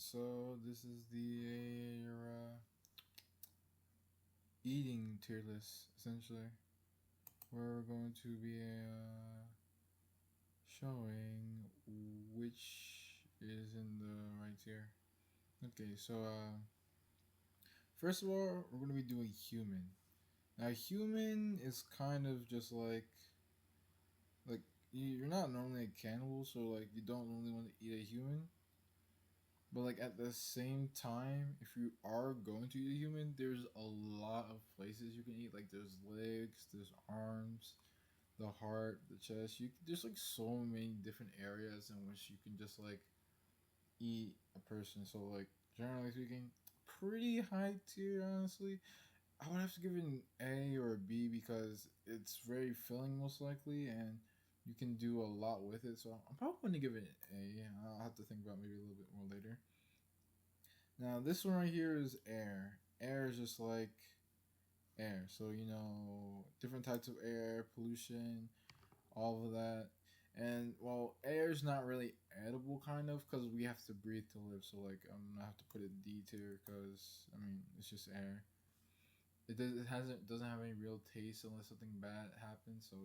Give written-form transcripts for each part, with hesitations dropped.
So this is the eating tier list essentially. We're going to be showing which is in the right tier. Okay, so first of all, we're going to be doing human. Now, human is kind of just like you're not normally a cannibal, so like you don't normally want to eat a human. But like at the same time, if you are going to eat a human, there's a lot of places you can eat. Like there's legs, there's arms, the heart, the chest. There's like so many different areas in which you can just like eat a person. So like generally speaking, pretty high tier honestly. I would have to give it an A or a B because it's very filling most likely and you can do a lot with it. So I'm probably going to give it an A. I'll have to think about maybe a little bit more later. Now this one right here is air. Air is just like air. So different types of air, pollution, all of that. And well, air is not really edible, kind of, because we have to breathe to live. So like, I'm gonna have to put it D tier because I mean it's just air. It doesn't have any real taste unless something bad happens. So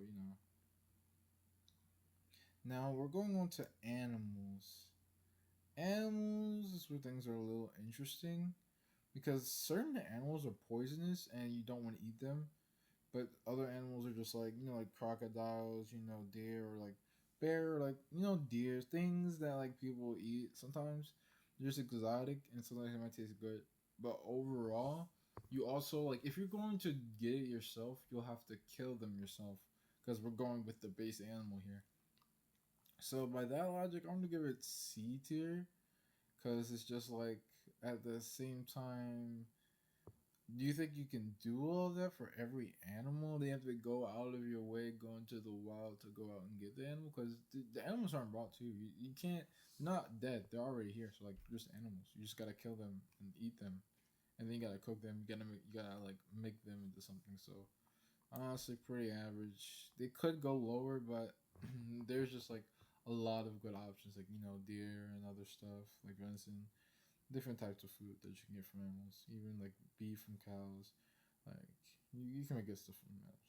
Now we're going on to animals. Animals is where things are a little interesting because certain animals are poisonous and you don't want to eat them, but other animals are just like like crocodiles, deer, or like bear, or like deer, things that like people eat sometimes. They're just exotic and sometimes it might taste good, but overall, you also like if you're going to get it yourself, you'll have to kill them yourself because we're going with the base animal here. So by that logic, I'm gonna give it C tier because it's just like at the same time, do you think you can do all that for every animal? They have to go out of your way, go into the wild to go out and get the animal because the animals aren't brought to you. You can't. They're not dead. They're already here. So like, just animals. You just gotta kill them and eat them, and then you gotta cook them. You gotta like make them into something. So honestly, pretty average. They could go lower, but there's just like a lot of good options, like deer and other stuff like venison, different types of food that you can get from animals, even like beef from cows. Like you can get stuff from animals.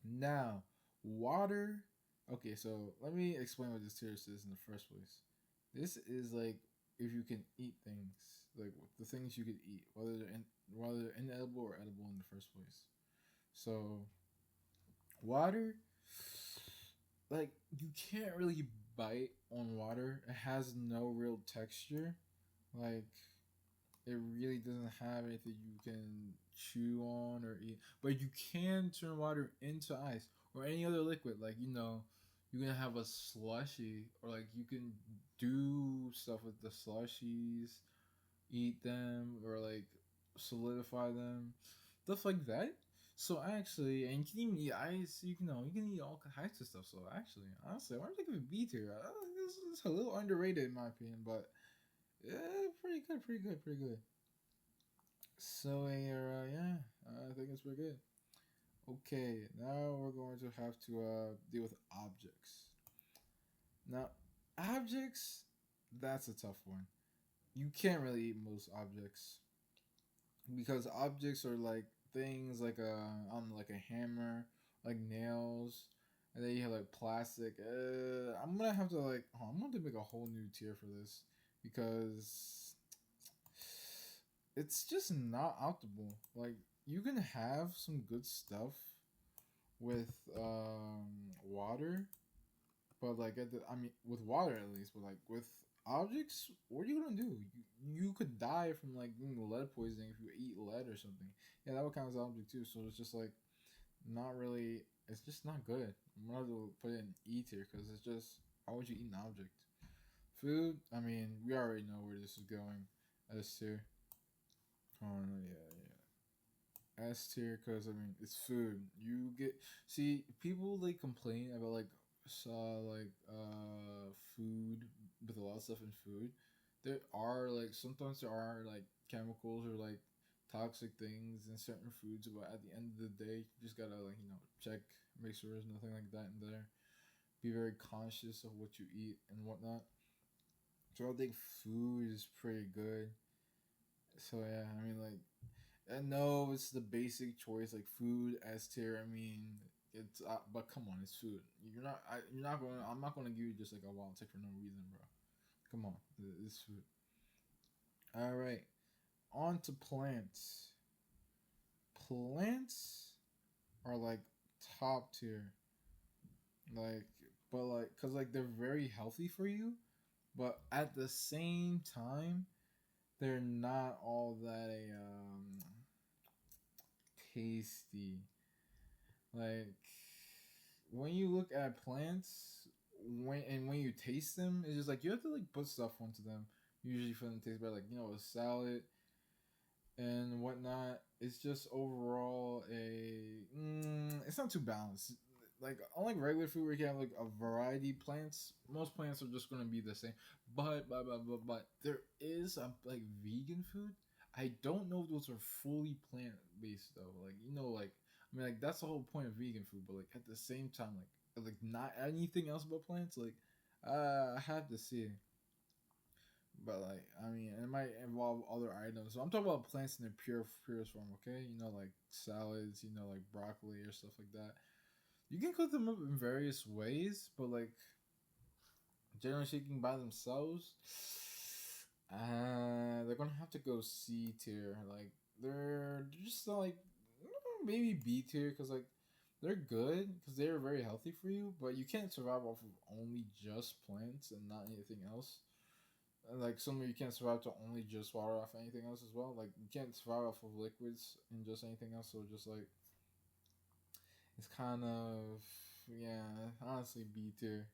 Now, water. Okay, so let me explain what this tier is in the first place. This is like if you can eat things, like the things you could eat, whether they're inedible or edible in the first place. So water, like you can't really bite on water. It has no real texture. Like it really doesn't have anything you can chew on or eat. But you can turn water into ice or any other liquid. Like, you can have a slushy or like you can do stuff with the slushies, eat them or like solidify them, stuff like that. So actually, and you can even eat ice. You can eat all kinds of stuff. So actually, honestly, why don't I give it B tier? This is a little underrated in my opinion, but yeah, pretty good, pretty good, pretty good. So yeah, I think it's pretty good. Okay, now we're going to have to deal with objects. Now, objects, that's a tough one. You can't really eat most objects because objects are like things like like a hammer, like nails, and then you have like plastic. I'm gonna have to I'm gonna have to make a whole new tier for this because it's just not optimal. Like you can have some good stuff with water, but like I mean with water at least, but like with objects, what are you gonna do? You could die from like lead poisoning if you eat lead or something. Yeah, that would count as an object too. So it's just like not really. It's just not good. I'm gonna have to put it in E tier because it's just how would you eat an object? Food. I mean, we already know where this is going. S tier. Oh yeah. S tier because I mean it's food. You get see people like complain about food with a lot of stuff in food. There are like sometimes there are like chemicals or like toxic things in certain foods, but at the end of the day, you just gotta check, make sure there's nothing like that in there. Be very conscious of what you eat and whatnot. So I think food is pretty good. So yeah, I mean like I know it's the basic choice like food S tier. I mean it's but come on, it's food. You're not going. I'm not going to give you just like a wild tip for no reason, bro. Come on, it's food. All right, on to plants. Plants are like top tier, like but like because like they're very healthy for you, but at the same time they're not all that tasty. Like when you look at plants, when you taste them, it's just like you have to like put stuff onto them. Usually for them to taste better, like a salad and whatnot. It's just overall it's not too balanced. Like unlike regular food where you can have like a variety of plants, most plants are just gonna be the same. But there is a like vegan food. I don't know if those are fully plant based though. Like like I mean like that's the whole point of vegan food. But like at the same time like not anything else but plants. Like I have to see. But like, I mean, it might involve other items. So I'm talking about plants in their purest form. Okay, like salads, like broccoli or stuff like that. You can cook them up in various ways, but like generally speaking, by themselves, they're gonna have to go C tier. Like they're just like maybe B tier because like they're good because they're very healthy for you, but you can't survive off of only just plants and not anything else. Like some of you can't survive to only just water off anything else as well. Like you can't survive off of liquids and just anything else. So just like it's kind of yeah, honestly B tier.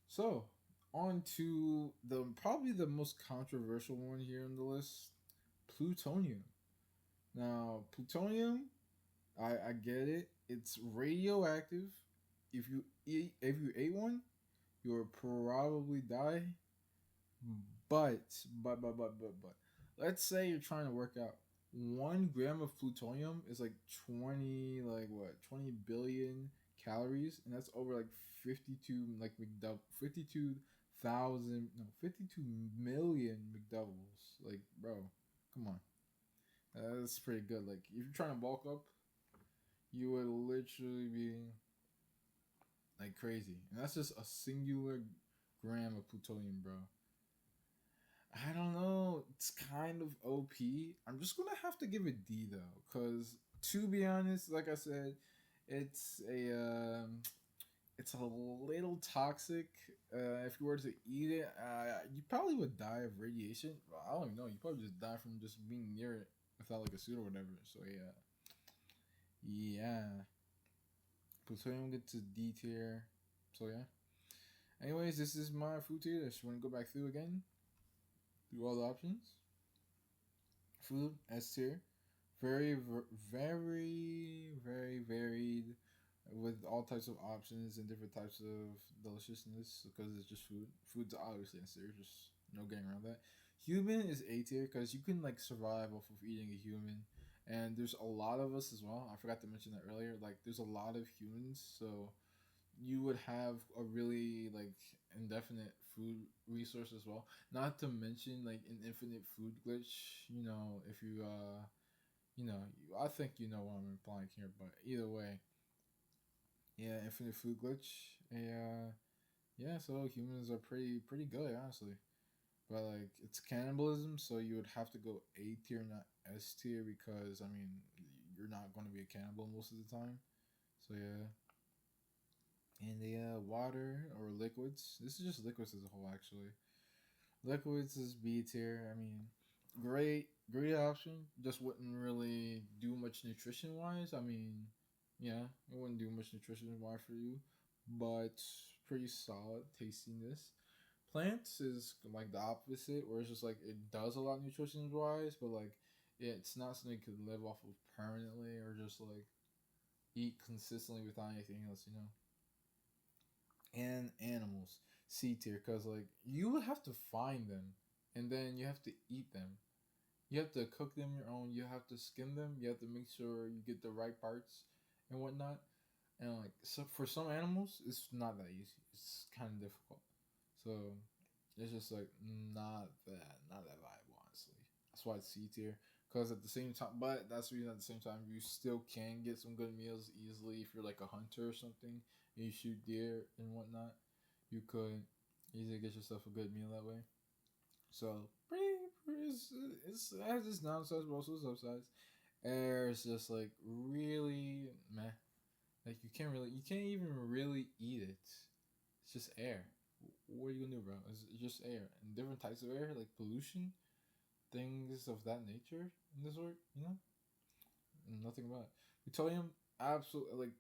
So on to the probably the most controversial one here on the list, plutonium. Now plutonium, I get it. It's radioactive. If you ate one, you will probably die. But, but, let's say you're trying to work out. 1 gram of plutonium is like 20, like what, 20 billion calories, and that's over like 52, like 52,000, no, 52 million McDoubles. Like, bro, come on. That's pretty good. Like, if you're trying to bulk up, you would literally be like crazy. And that's just a singular gram of plutonium, bro. I don't know. It's kind of OP. I'm just gonna have to give it D though, because to be honest, like I said, it's a it's a little toxic. If you were to eat it, you probably would die of radiation. Well, I don't even know. You probably just die from just being near it without like a suit or whatever. So yeah, yeah. Plutonium gets to D tier. So yeah. Anyways, this is my food tier. Just want to go back through again, through all the options. Food S tier, very varied, with all types of options and different types of deliciousness because it's just food. Food's obviously S tier, just no getting around that. Human is A tier because you can like survive off of eating a human, and there's a lot of us as well. I forgot to mention that earlier. Like there's a lot of humans, so you would have a really like indefinite food resource as well. Not to mention like an infinite food glitch. If you I think you know what I'm implying here, but either way, yeah, infinite food glitch. Yeah, so humans are pretty good honestly. But like it's cannibalism, so you would have to go A tier, not S tier, because I mean you're not going to be a cannibal most of the time. So yeah, and the water or liquids. This is just liquids as a whole, actually. Liquids is B tier. I mean, great option. Just wouldn't really do much nutrition wise. I mean, yeah, it wouldn't do much nutrition wise for you, but pretty solid tastiness. Plants is like the opposite, where it's just like it does a lot nutrition wise, but like it's not something you could live off of permanently or just like eat consistently without anything else. And animals C tier because like you would have to find them and then you have to eat them. You have to cook them your own. You have to skin them. You have to make sure you get the right parts and whatnot. And like so for some animals, it's not that easy. It's kind of difficult. So It's just like not that viable, honestly. That's why it's C tier. Because at the same time, but that's the reason at the same time you still can get some good meals easily if you're like a hunter or something and you shoot deer and whatnot. You could easily get yourself a good meal that way. So it has its downsides, but also its upsides. Air is just like really meh. Like you can't even really eat it. It's just air. What are you gonna do, bro? It's just air and different types of air, like pollution, things of that nature in this work. Nothing about it. Petroleum, absolutely like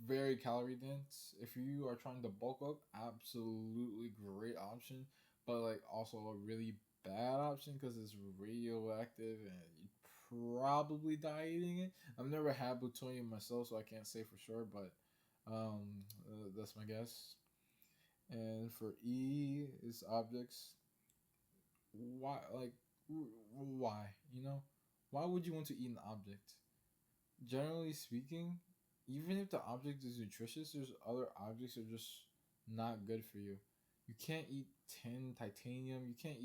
very calorie dense. If you are trying to bulk up, absolutely great option, but like also a really bad option because it's radioactive and you probably die eating it. I've never had plutonium myself, so I can't say for sure, but that's my guess. And for E is objects. Why like why why would you want to eat an object? Generally speaking, even if the object is nutritious, there's other objects that are just not good for you. You can't eat tin, titanium. You can't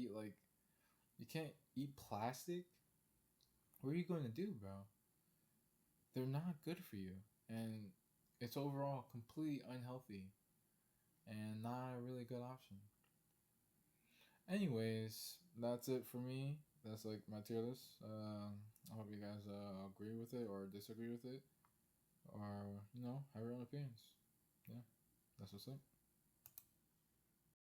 eat plastic. What are you going to do, bro? They're not good for you, and it's overall completely unhealthy and not a really good option. Anyways, that's it for me. That's like my tier list. I hope you guys agree with it or disagree with it, or have your own opinions. Yeah, that's what's up.